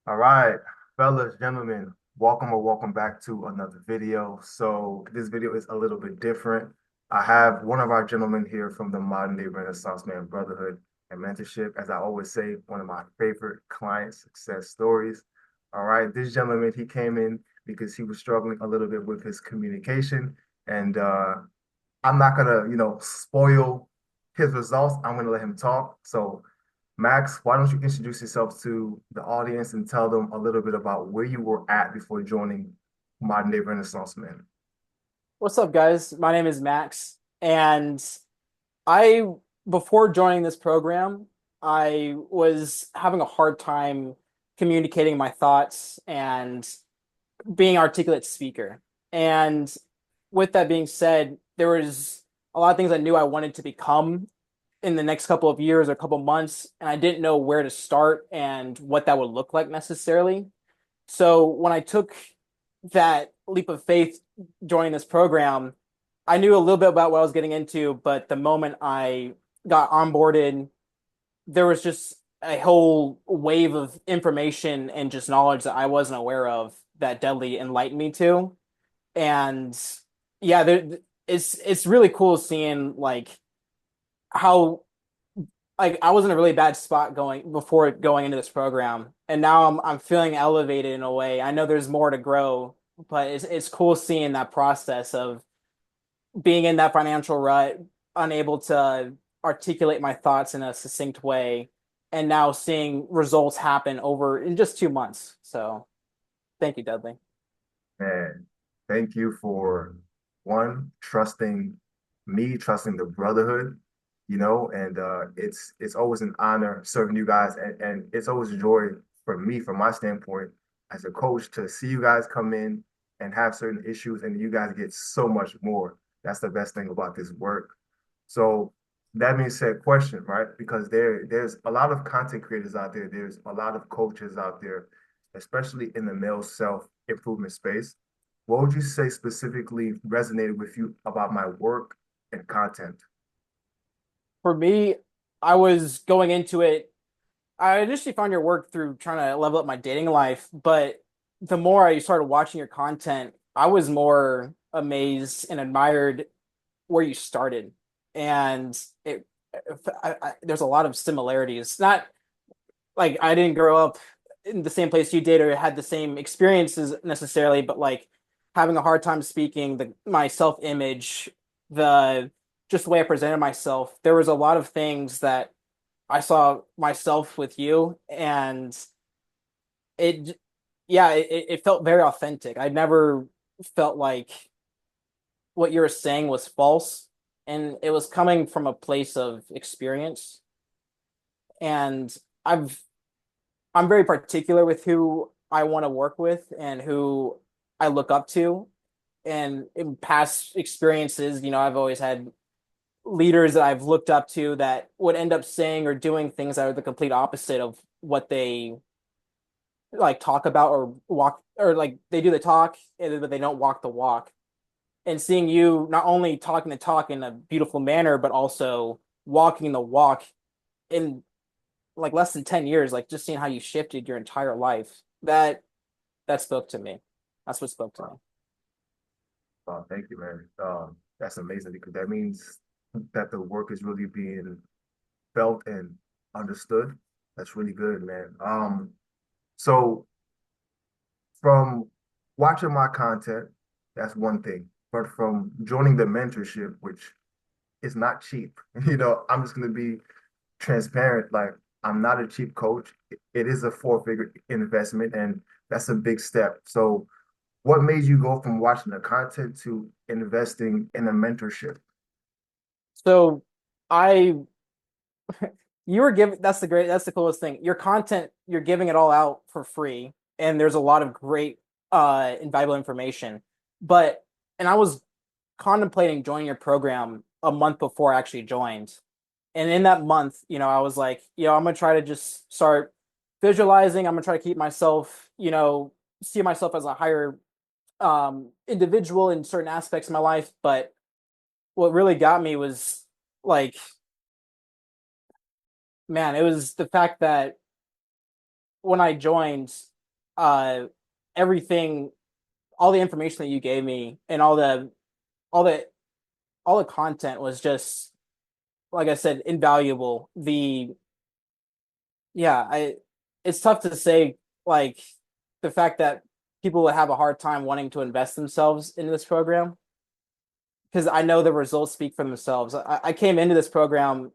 All right, fellas, gentlemen, welcome or welcome back to another video. So this video is a little bit different. I have one of our gentlemen here from the Modern Day Renaissance Man Brotherhood and Mentorship. As I always say, one of my favorite client success stories. All right, this gentleman, he came in because he was struggling a little bit with his communication. And I'm not gonna, spoil his results. I'm gonna let him talk. So Max, why don't you introduce yourself to the audience and tell them a little bit about where you were at before joining Modern Day Renaissance Men? What's up, guys? My name is Max, and I, before joining this program, I was having a hard time communicating my thoughts and being an articulate speaker. And with that being said, there was a lot of things I knew I wanted to become in the next couple of years or couple months, and I didn't know where to start and what that would look like necessarily. So when I took that leap of faith joining this program, I knew a little bit about what I was getting into, but the moment I got onboarded, there was just a whole wave of information and just knowledge that I wasn't aware of that Dudley enlightened me to. And yeah, it's really cool seeing like how like I was in a really bad spot going before going into this program, and now I'm feeling elevated in a way. I know there's more to grow, but it's cool seeing that process of being in that financial rut, unable to articulate my thoughts in a succinct way, and now seeing results happen over in just 2 months. So thank you, Dudley. And thank you for one, trusting me, trusting the brotherhood, and it's always an honor serving you guys, and it's always a joy for me, from my standpoint, as a coach, to see you guys come in and have certain issues, and you guys get so much more. That's the best thing about this work. So that being said, question, right? Because there's a lot of content creators out there, there's a lot of coaches out there, especially in the male self-improvement space. What would you say specifically resonated with you about my work and content? For me, I was going into it. I initially found your work through trying to level up my dating life, but the more I started watching your content, I was more amazed and admired where you started. And it, there's a lot of similarities. Not like I didn't grow up in the same place you did or had the same experiences necessarily, but like having a hard time speaking, my self image, the just the way I presented myself, there was a lot of things that I saw myself with you, and it, yeah, it felt very authentic. I never felt like what you were saying was false, and it was coming from a place of experience. And I've I'm very particular with who I want to work with and who I look up to. And in past experiences, I've always had leaders that I've looked up to that would end up saying or doing things that are the complete opposite of what they like talk about or walk, or like they do the talk but they don't walk the walk. And seeing you not only talking the talk in a beautiful manner but also walking the walk in like less than 10 years, like just seeing how you shifted your entire life, that spoke to me. That's what spoke to me. Thank you, man. That's amazing because that means that the work is really being felt and understood. That's really good, man. So from watching my content, that's one thing. But from joining the mentorship, which is not cheap, I'm just gonna be transparent. Like, I'm not a cheap coach. It is a four-figure investment, and that's a big step. So what made you go from watching the content to investing in a mentorship? So I you were giving that's the coolest thing. Your content, you're giving it all out for free, and there's a lot of great invaluable information. But and I was contemplating joining your program a month before I actually joined. And in that month, I was like, I'm gonna try to just start visualizing. I'm gonna try to keep myself, see myself as a higher individual in certain aspects of my life. But what really got me was like, man, it was the fact that when I joined, uh everything, all the information that you gave me, and all the all the content was just, like I said, invaluable. The Yeah, I it's tough to say, like, the fact that people would have a hard time wanting to invest themselves into this program, because I know the results speak for themselves. I came into this program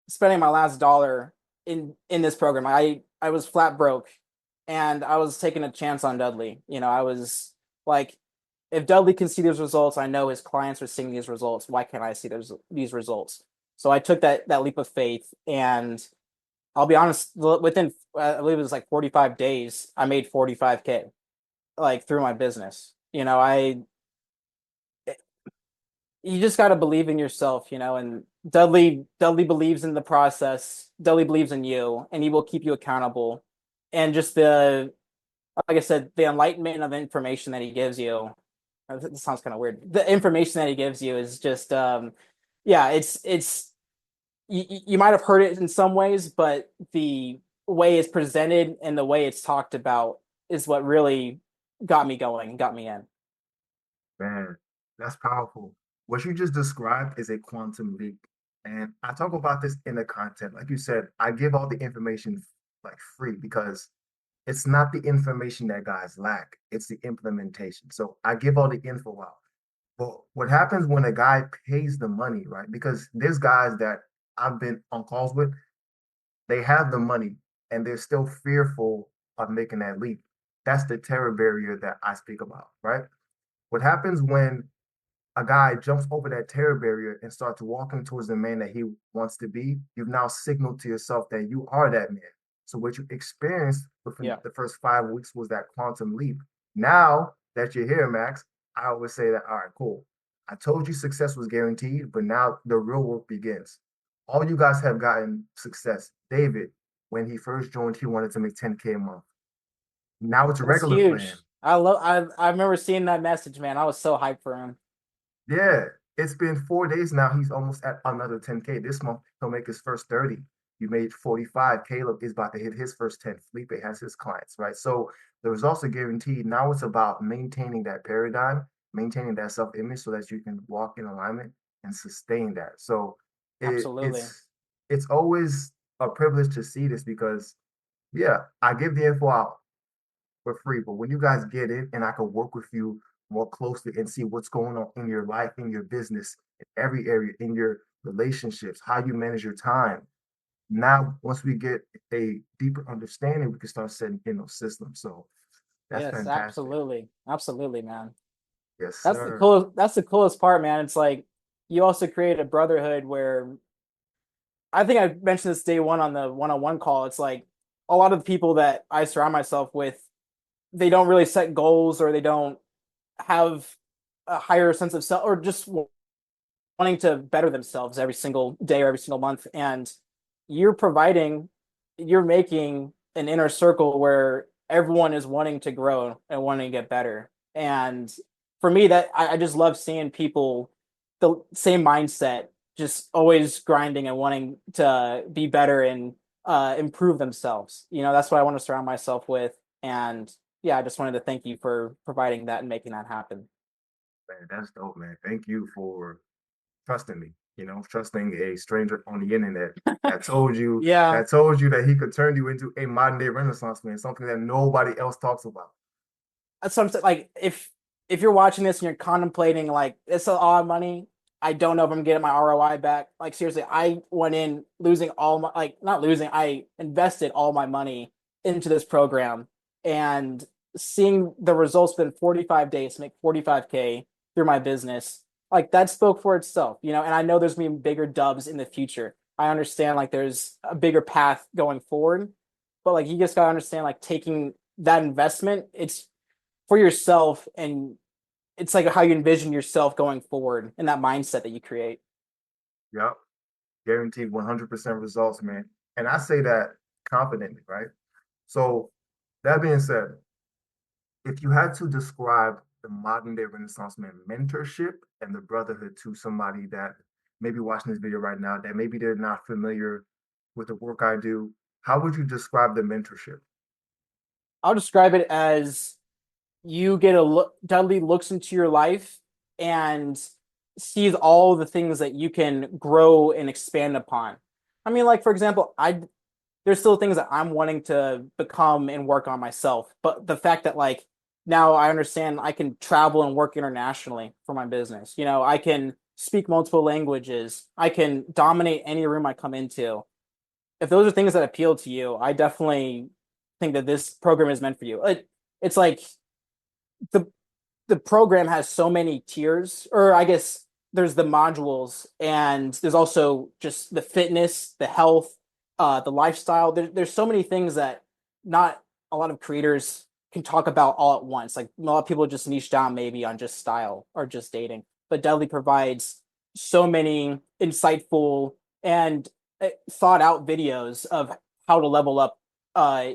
spending my last dollar in this program. I was flat broke, and I was taking a chance on Dudley. I was like, if Dudley can see these results, I know his clients are seeing these results. Why can't I see these results? So I took that leap of faith, and I'll be honest, within I believe it was like 45 days, I made 45K, like, through my business. You just got to believe in yourself, and Dudley believes in the process. Dudley believes in you, and he will keep you accountable. And just like I said, the enlightenment of information that he gives you. This sounds kind of weird. The information that he gives you is just, yeah, it's you might have heard it in some ways, but the way it's presented and the way it's talked about is what really got me going, got me in. Man, that's powerful. What you just described is a quantum leap. And I talk about this in the content. Like you said, I give all the information like free because it's not the information that guys lack, it's the implementation. So I give all the info out. But what happens when a guy pays the money, right? Because there's guys that I've been on calls with, they have the money and they're still fearful of making that leap. That's the terror barrier that I speak about, right? What happens when a guy jumps over that terror barrier and starts walking towards the man that he wants to be, you've now signaled to yourself that you are that man. So what you experienced within Yeah, the first 5 weeks was that quantum leap. Now that you're here, Max, I always say that, all right, cool. I told you success was guaranteed, but now the real work begins. All you guys have gotten success. David, when he first joined, he wanted to make 10K a month. Now it's that's regular for him. huge. I remember seeing that message, man. I was so hyped for him. Yeah, it's been 4 days now. He's almost at another 10K. This month, he'll make his first 30. You made 45. Caleb is about to hit his first 10. Felipe has his clients, right? So the results are guaranteed. Now it's about maintaining that paradigm, maintaining that self-image so that you can walk in alignment and sustain that. So it, Absolutely. it's always a privilege to see this because yeah, I give the info out for free. But when you guys get in and I can work with you more closely and see what's going on in your life, in your business, in every area, in your relationships, how you manage your time. Now, once we get a deeper understanding, we can start setting in those systems. So that's Yes, fantastic. absolutely. Absolutely, man. Yes, That's the sir. coolest that's the coolest part, man. It's like you also create a brotherhood where I think I mentioned this day one on the one-on-one call. It's like a lot of the people that I surround myself with, they don't really set goals, or they don't have a higher sense of self, or just wanting to better themselves every single day or every single month. And you're providing, you're making an inner circle where everyone is wanting to grow and wanting to get better. And for me, that I just love seeing people the same mindset, just always grinding and wanting to be better and improve themselves. That's what I want to surround myself with. And yeah, I just wanted to thank you for providing that and making that happen. Man, that's dope, man. Thank you for trusting me, trusting a stranger on the internet Yeah, that told you that he could turn you into a modern day Renaissance man, something that nobody else talks about. that's what I'm saying. Like, if you're watching this and you're contemplating, like, it's a lot of money, I don't know if I'm getting my ROI back. Like, seriously, I went in losing all my, like, not losing, I invested all my money into this program, and seeing the results within 45 days to make 45K through my business, like, that spoke for itself, and I know there's gonna be bigger dubs in the future. I understand, like, there's a bigger path going forward, but, like, you just gotta understand, like, taking that investment, it's for yourself, and it's like how you envision yourself going forward and that mindset that you create. Yep. Guaranteed 100% results, man. And I say that confidently, right? So, that being said, if you had to describe the modern day Renaissance man mentorship and the brotherhood to somebody that maybe watching this video right now, that maybe they're not familiar with the work I do, how would you describe the mentorship? I'll describe it as you get a look. Dudley looks into your life and sees all the things that you can grow and expand upon. I mean, like for example, I there's still things that I'm wanting to become and work on myself. But the fact that like now I understand I can travel and work internationally for my business. You know, I can speak multiple languages. I can dominate any room I come into. If those are things that appeal to you, I definitely think that this program is meant for you. It's like the the program has so many tiers, or I guess there's the modules, and there's also just the fitness, the health, the lifestyle. There's so many things that not a lot of creators can talk about all at once. Like a lot of people just niche down maybe on just style or just dating, but Dudley provides so many insightful and thought out videos of how to level up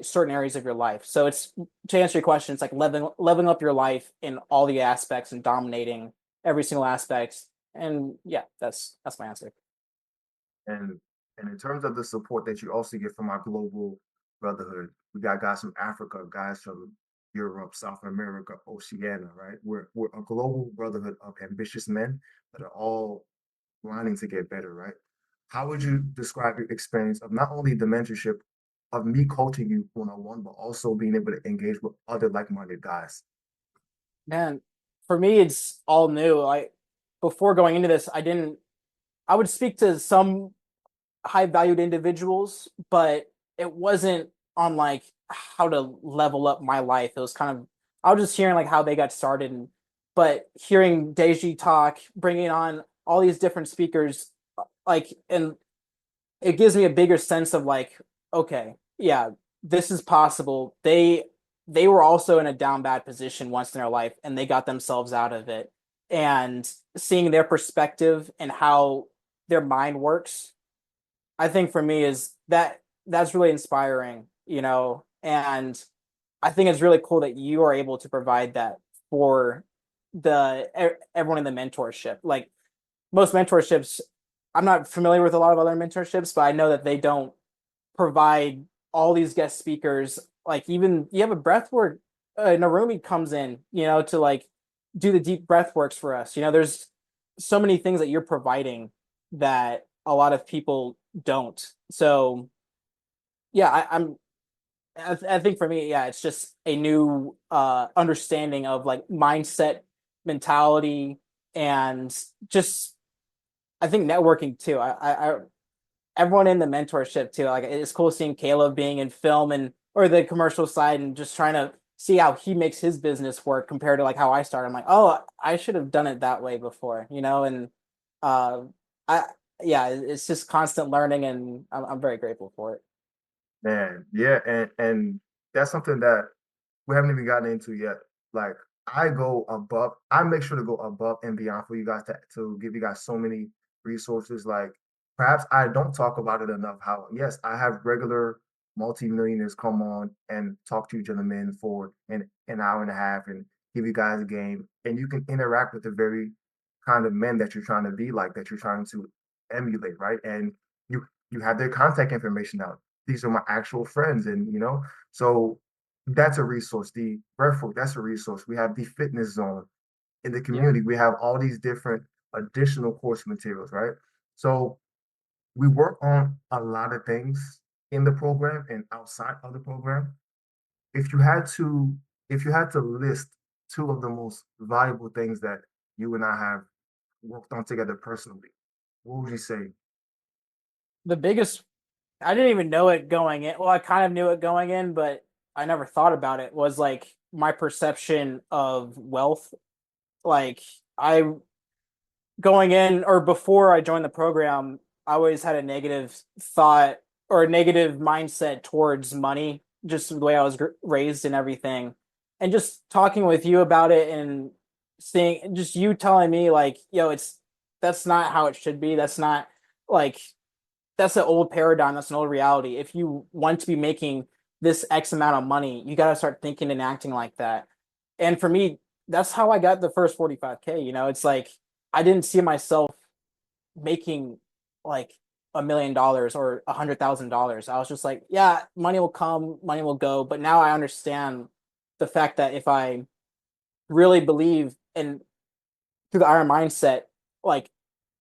certain areas of your life. So it's to answer your question, it's like leveling up your life in all the aspects and dominating every single aspect. And yeah, that's my answer. And and in terms of the support that you also get from our global brotherhood, we got guys from Africa, guys from Europe, South America, Oceania, right? We're a global brotherhood of ambitious men that are all grinding to get better, right? How would you describe your experience of not only the mentorship of me coaching you one on one, but also being able to engage with other like-minded guys? Man, for me, it's all new. I before going into this, I didn't. I would speak to some high valued individuals, but it wasn't on like how to level up my life. It was kind of I was just hearing like how they got started, but hearing Deji talk, bringing on all these different speakers, like and it gives me a bigger sense of like, okay, yeah, this is possible. They were also in a down bad position once in their life and they got themselves out of it. And seeing their perspective and how their mind works, I think for me is that's really inspiring, you know, and I think it's really cool that you are able to provide that for everyone in the mentorship. Like most mentorships, I'm not familiar with a lot of other mentorships, but I know that they don't provide all these guest speakers. Like even you have a breath work, Narumi comes in, you know, to like do the deep breath works for us. You know, there's so many things that you're providing that a lot of people don't. So yeah, I think for me, yeah, it's just a new understanding of like mindset, mentality, and just I think networking too. I everyone in the mentorship too. Like it's cool seeing Caleb being in film and or the commercial side and just trying to see how he makes his business work compared to like how I started. I'm like, oh, I should have done it that way before, you know. And uh, I yeah, it's just constant learning, and I'm very grateful for it. Man, yeah, and that's something that we haven't even gotten into yet. Like I make sure to go above and beyond for you guys to give you guys so many resources. Like perhaps I don't talk about it enough. How yes, I have regular multimillionaires come on and talk to you gentlemen for an hour and a half and give you guys a game, and you can interact with the very kind of men that you're trying to be like, that you're trying to emulate, right? And you have their contact information out. These are my actual friends, and so that's a resource. The breathwork, that's a resource. We have the fitness zone in the Yeah. community. We have all these different additional course materials, right? So we work on a lot of things in the program and outside of the program. If you had to, if you had to list two of the most valuable things that you and I have worked on together personally, what would you say? The biggest I didn't even know it going in. Well, I kind of knew it going in, but I never thought about it. Was like my perception of wealth. Like I going in or before I joined the program, I always had a negative thought or a negative mindset towards money, just the way I was raised and everything. And just talking with you about it and seeing just you telling me like, yo, it's that's not how it should be. That's not like that's an old paradigm. That's an old reality. If you want to be making this X amount of money, you got to start thinking and acting like that. And for me, that's how I got the first 45K. You know, it's like I didn't see myself making like $1 million or $100,000. I was just like, yeah, money will come, money will go. But now I understand the fact that if I really believe in through the iron mindset, like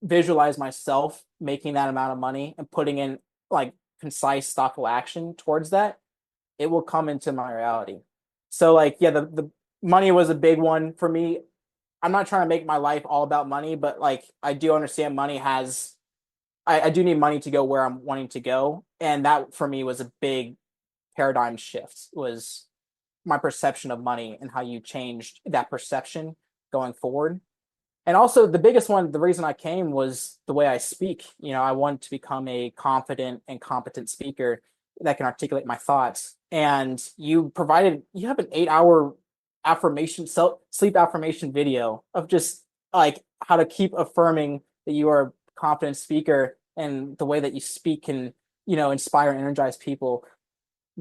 visualize myself making that amount of money and putting in like concise, thoughtful action towards that, it will come into my reality. So like, yeah, the money was a big one for me. I'm not trying to make my life all about money, but like I do understand money has I do need money to go where I'm wanting to go. And that for me was a big paradigm shift was my perception of money and how you changed that perception going forward. And also the biggest one, the reason I came was the way I speak. I want to become a confident and competent speaker that can articulate my thoughts. And you have an 8 hour sleep affirmation video of just like how to keep affirming that you are a confident speaker and the way that you speak can, inspire and energize people.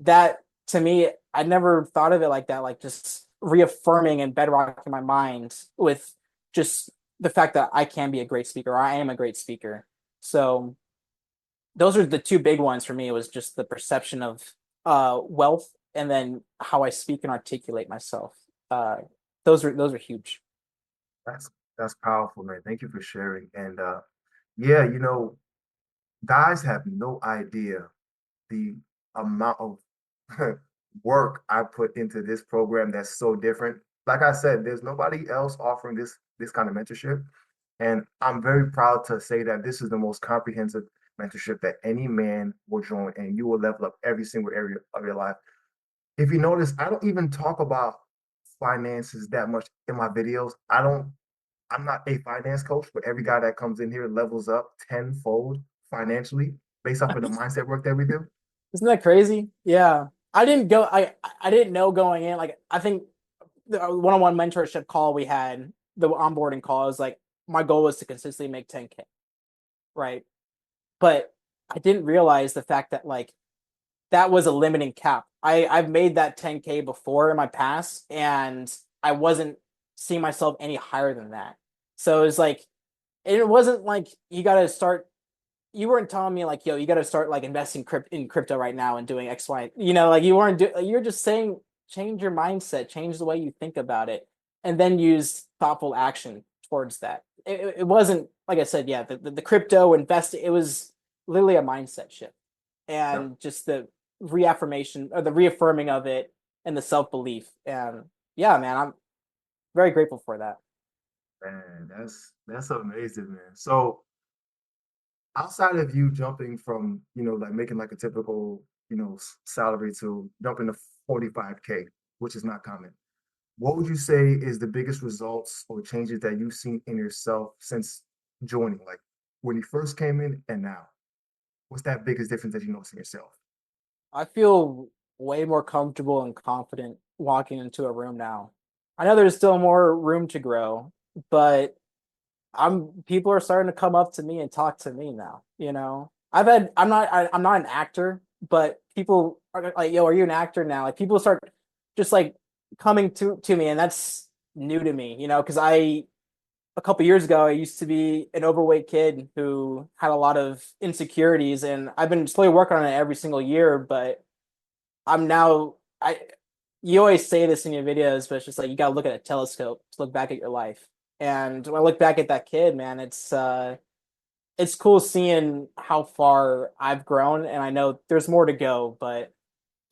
That to me, I never thought of it like that, like just reaffirming and bedrocking my mind with just the fact that I can be a great speaker, or I am a great speaker. So those are the two big ones for me. It was just the perception of wealth and then how I speak and articulate myself. Uh, those are huge. That's that's powerful, man. Thank you for sharing. And yeah, guys have no idea the amount of work I put into this program that's so different. Like I said, there's nobody else offering this kind of mentorship. And I'm very proud to say that this is the most comprehensive mentorship that any man will join, and you will level up every single area of your life. If you notice, I don't even talk about finances that much in my videos. I'm not a finance coach, but every guy that comes in here levels up tenfold financially based off of the mindset work that we do. Isn't that crazy? Yeah. I didn't know going in. Like I think the one-on-one mentorship call we had, the onboarding call, is like my goal was to consistently make 10K, right? But I didn't realize the fact that like that was a limiting cap. I've made that 10K before in my past, and I wasn't seeing myself any higher than that. So it was like it wasn't like you got to start. You weren't telling me like, yo, you got to start like investing in crypto right now and doing X, Y. Like you weren't. You're just saying change your mindset, change the way you think about it, and then use thoughtful action towards that. It wasn't like I said, yeah, the crypto investing. It was literally a mindset shift Yeah. and just the reaffirmation or the reaffirming of it and the self belief. And yeah, man, I'm very grateful for that. Man, that's amazing, man. So outside of you jumping from, like making like a typical, salary to jumping to 45K, which is not common, what would you say is the biggest results or changes that you've seen in yourself since joining? Like when you first came in and now, what's that biggest difference that you notice in yourself? I feel way more comfortable and confident walking into a room now. I know there's still more room to grow, but people are starting to come up to me and talk to me now, I'm not an actor, but people are like, "Yo, are you an actor now?" Like people start just like coming to me, and that's new to me, because a couple years ago I used to be an overweight kid who had a lot of insecurities, and I've been slowly working on it every single year, but I'm now I you always say this in your videos, but it's just like you gotta look at a telescope to look back at your life. And when I look back at that kid, man, it's cool seeing how far I've grown, and I know there's more to go, but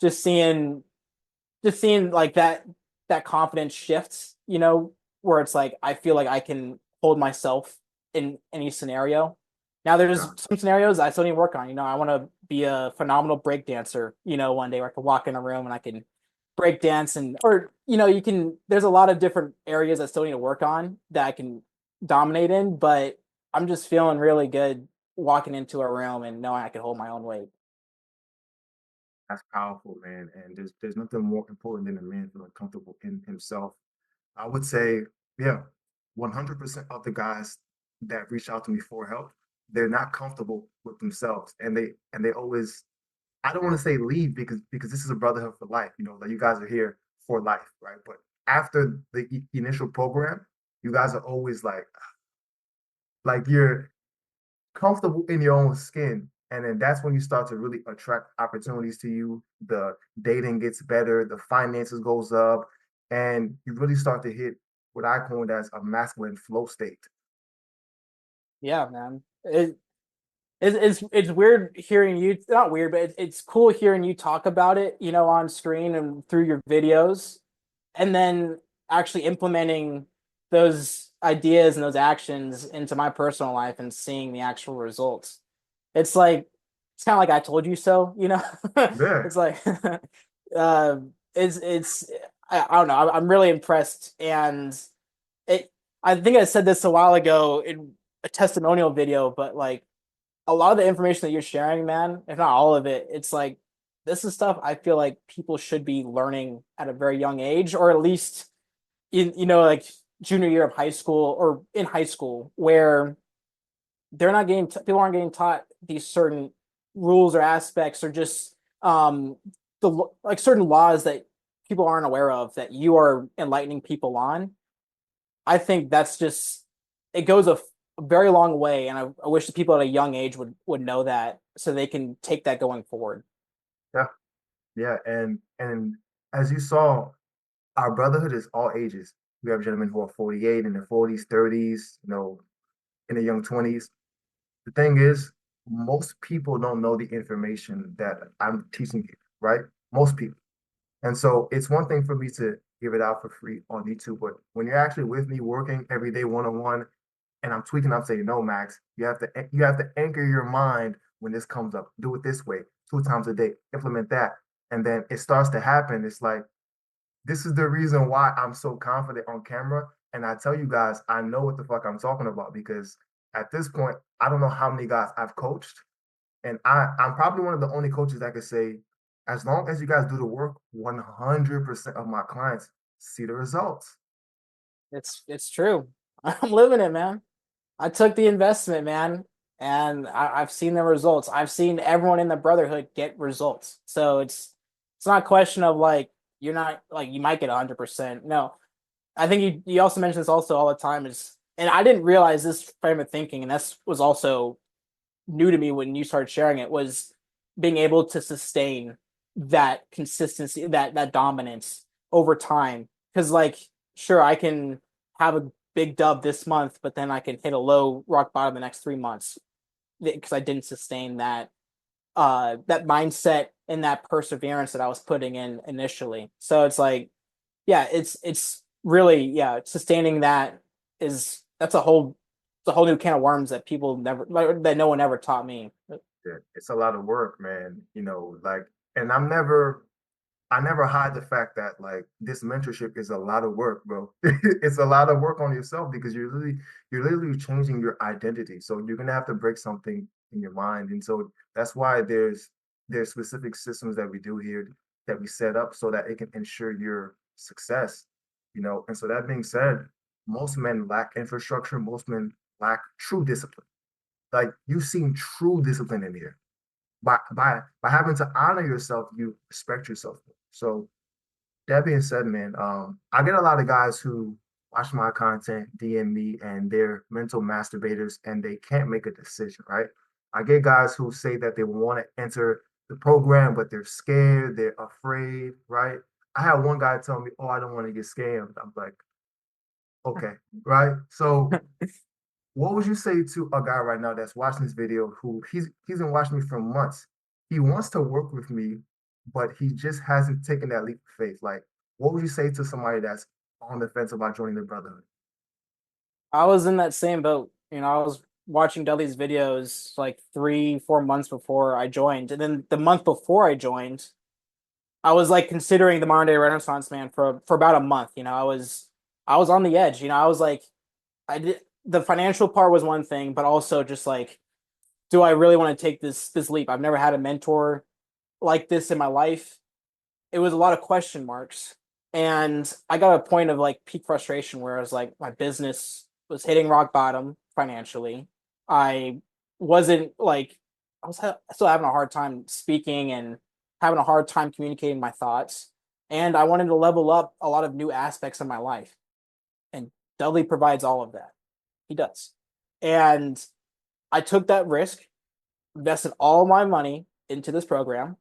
just seeing like that confidence shifts, where it's like I feel like I can hold myself in any scenario. Now there's Yeah. some scenarios I still need to work on. I want to be a phenomenal break dancer, one day where I can walk in a room and I can break dance and or you can there's a lot of different areas I still need to work on that I can dominate in, but I'm just feeling really good walking into a room and knowing I can hold my own weight. That's powerful, man. And there's nothing more important than a man feeling comfortable in himself. I would say, yeah, 100% of the guys that reach out to me for help, they're not comfortable with themselves, and they always. I don't want to say leave because this is a brotherhood for life. That you guys are here for life, right? But after the initial program, you guys are always like you're. comfortable in your own skin. And then that's when you start to really attract opportunities to you. The dating gets better, the finances goes up, and you really start to hit what I coined as a masculine flow state. Yeah, man. It's weird hearing you. Not weird, but it's cool hearing you talk about it, on screen and through your videos, and then actually implementing those ideas and those actions into my personal life and seeing the actual results. It's like it's kind of like I told you so. Yeah, It's like uh, it's I don't know. I'm really impressed, and it. I think I said this a while ago in a testimonial video, but like a lot of the information that you're sharing, man, if not all of it, it's like this is stuff I feel like people should be learning at a very young age, or at least in like junior year of high school or in high school, where they're not getting people aren't getting taught these certain rules or aspects, or just the like certain laws that people aren't aware of that you are enlightening people on. I think that's just it goes a very long way, and I wish the people at a young age would know that so they can take that going forward. yeah, yeah. And as you saw, our brotherhood is all ages. We have gentlemen who are 48 in their 40s, 30s, in their young 20s. The thing is, most people don't know the information that I'm teaching you, right? Most people. And so it's one thing for me to give it out for free on YouTube, but when you're actually with me working every day one on one, and I'm tweaking, I'm saying, no, Max, you have to anchor your mind when this comes up. Do it this way, 2 times a day, implement that. And then it starts to happen. It's like, this is the reason why I'm so confident on camera. And I tell you guys, I know what the fuck I'm talking about because at this point, I don't know how many guys I've coached. And I'm probably one of the only coaches that could say, as long as you guys do the work, 100% of my clients see the results. It's true. I'm living it, man. I took the investment, man, and I've seen the results. I've seen everyone in the brotherhood get results. So it's not a question of like you're not like you might get 100%. No, I think you also mention this also all the time is, and I didn't realize this frame of thinking, and this was also new to me when you started sharing it was being able to sustain that consistency, that dominance over time. Because like, sure, I can have a big dub this month, but then I can hit a low rock bottom the next 3 months because I didn't sustain that mindset and that perseverance that I was putting in initially. So it's like, yeah, it's really yeah, sustaining that is it's a whole new can of worms that people never that no one ever taught me. Yeah, it's a lot of work, man. Like, and I never hide the fact that like this mentorship is a lot of work, bro. It's a lot of work on yourself because you're literally changing your identity. So you're gonna have to break something in your mind. And so that's why there's specific systems that we do here that we set up so that it can ensure your success. And so that being said, most men lack infrastructure, most men lack true discipline. Like you've seen true discipline in here. By having to honor yourself, you respect yourself. So that being said, man, I get a lot of guys who watch my content, DM me, and they're mental masturbators and they can't make a decision, right? I get guys who say that they want to enter the program, but they're scared, they're afraid, right? I had one guy tell me, "Oh, I don't want to get scammed." I'm like, okay, right? So what would you say to a guy right now that's watching this video who he's been watching me for months? He wants to work with me, but he just hasn't taken that leap of faith. Like, what would you say to somebody that's on the fence about joining the brotherhood? I was in that same boat. I was watching Dudley's videos like 3, 4 months before I joined, and then the month before I joined, I was like considering the modern day Renaissance man for about a month. I was on the edge. I was like I did the financial part was one thing, but also just like, do I really want to take this leap? I've never had a mentor like this in my life. It was a lot of question marks. And I got a point of like peak frustration where I was like, my business was hitting rock bottom financially. I wasn't like, still having a hard time speaking and having a hard time communicating my thoughts. And I wanted to level up a lot of new aspects of my life. And Dudley provides all of that. He does. And I took that risk, invested all my money into this program.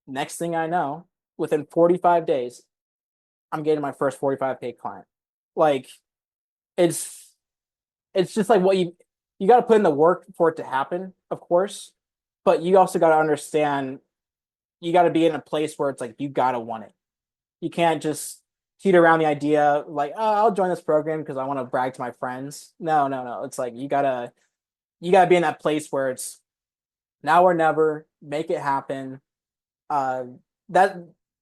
Next thing I know, within 45 days, I'm getting my first 45K client. Like it's it's just like what you got to put in the work for it to happen, of course, but you also got to understand you got to be in a place where it's like you got to want it. You can't just cheat around the idea like, oh, I'll join this program because I want to brag to my friends. No, no, no. It's like you gotta be in that place where it's now or never, make it happen. Uh that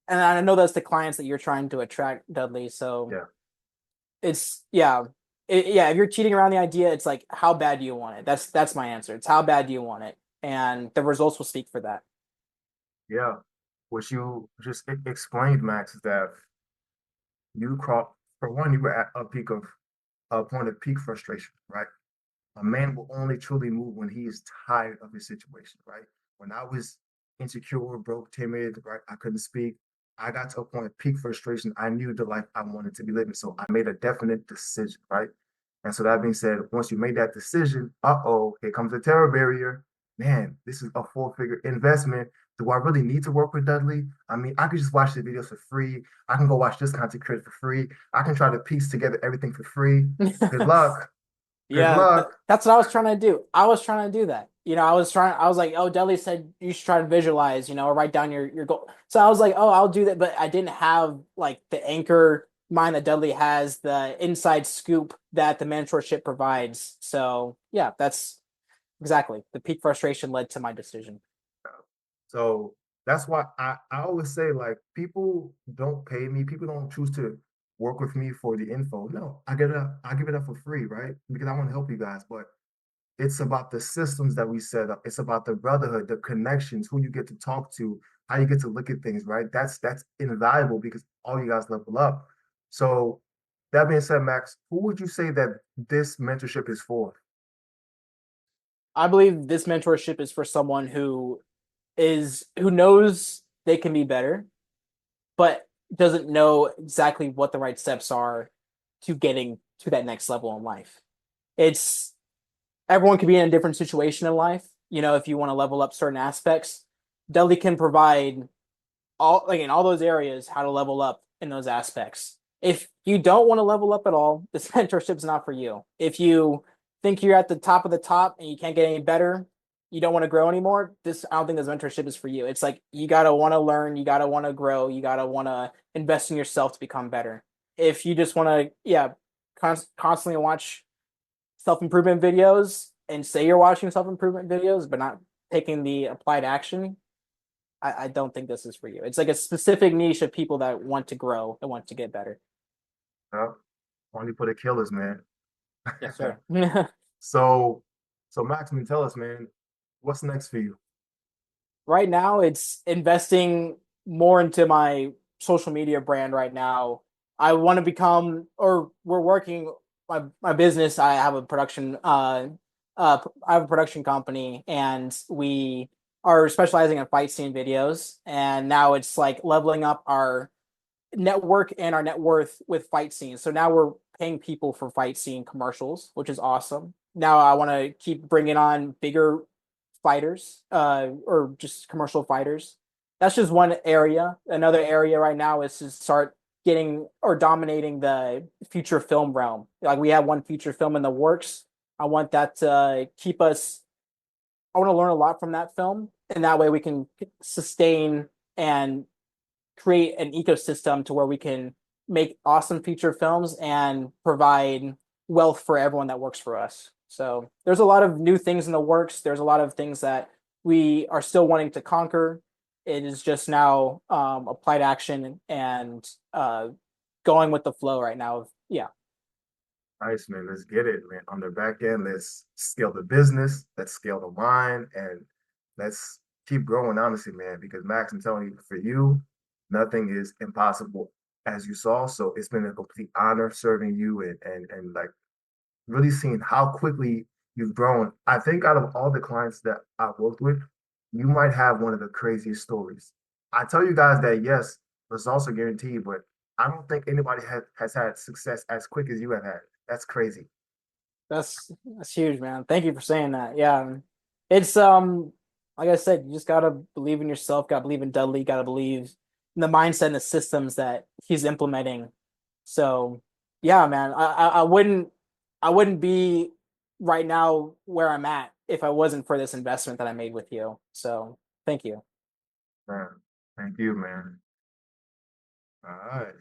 and I know that's the clients that you're trying to attract, Dudley. So Yeah. it's yeah. Yeah, if you're cheating around the idea, it's like how bad do you want it? That's my answer. It's how bad do you want it? And the results will speak for that. Yeah. What you just explained, Max, is that you crop for one, you were at a peak of a point of peak frustration, right? A man will only truly move when he is tired of his situation, right? When I was insecure, broke, timid, right? I couldn't speak. I got to a point of peak frustration. I knew the life I wanted to be living. So I made a definite decision, right? And so that being said, once you made that decision, uh-oh, here comes the terror barrier. Man, this is a four-figure investment. Do I really need to work with Dudley? I mean, I could just watch the videos for free. I can go watch this content creator for free. I can try to piece together everything for free. Good luck. Good Yeah, luck. that's what I was trying to do. I was trying to do that. I was like, oh, Dudley said you should try to visualize, or write down your goal. So I was like, oh, I'll do that. But I didn't have like the anchor mind that Dudley has, the inside scoop that the mentorship provides. So yeah, that's exactly the peak frustration led to my decision. So that's why I always say like people don't pay me, people don't choose to work with me for the info. No, I give it up for free, right? Because I want to help you guys. But it's about the systems that we set up. It's about the brotherhood, the connections, who you get to talk to, how you get to look at things, right? That's invaluable because all you guys level up. So that being said, Max, who would you say that this mentorship is for? I believe this mentorship is for someone who knows they can be better, but doesn't know exactly what the right steps are to getting to that next level in life. It's everyone could be in a different situation in life. If you want to level up certain aspects, Dudley can provide all like in all those areas how to level up in those aspects. If you don't want to level up at all, this mentorship is not for you. If you think you're at the top of the top and you can't get any better, you don't want to grow anymore. I don't think this mentorship is for you. It's like you gotta want to learn, you gotta want to grow, you gotta want to invest in yourself to become better. If you just want to, yeah, constantly watch self improvement videos and say you're watching self improvement videos, but not taking the applied action, I don't think this is for you. It's like a specific niche of people that want to grow and want to get better. Well, only for the killers, man. Yes, sir. So, so Maximin, tell us, man, what's next for you? Right now, it's investing more into my social media brand right now. I want to become, or we're working my business. I have a production company, and we are specializing in fight scene videos. And now it's like leveling up our network and our net worth with fight scenes. So now we're paying people for fight scene commercials, which is awesome. Now I want to keep bringing on bigger fighters, or just commercial fighters. That's just one area. Another area right now is to start getting or dominating the feature film realm. Like we have one feature film in the works. I want that to keep us. I want to learn a lot from that film, and that way we can sustain and create an ecosystem to where we can make awesome feature films and provide wealth for everyone that works for us. So there's a lot of new things in the works. There's a lot of things that we are still wanting to conquer. It is just now applied action and going with the flow right now. Yeah, Nice, man. Let's get it, man. On the back end, let's scale the business, let's scale the mind, and let's keep growing, honestly, man. Because Max, I'm telling you, for you, nothing is impossible, as you saw. So it's been a complete honor serving you and like really seeing how quickly you've grown. I think out of all the clients that I've worked with, you might have one of the craziest stories. I tell you guys that yes, results are guaranteed, but I don't think anybody has had success as quick as you have had. That's crazy. That's huge, man. Thank you for saying that. Yeah. It's like I said, you just gotta believe in yourself, gotta believe in Dudley, gotta believe in the mindset and the systems that he's implementing. So yeah, man, I wouldn't be right now where I'm at if I wasn't for this investment that I made with you. So thank you. Man, thank you, man. All right.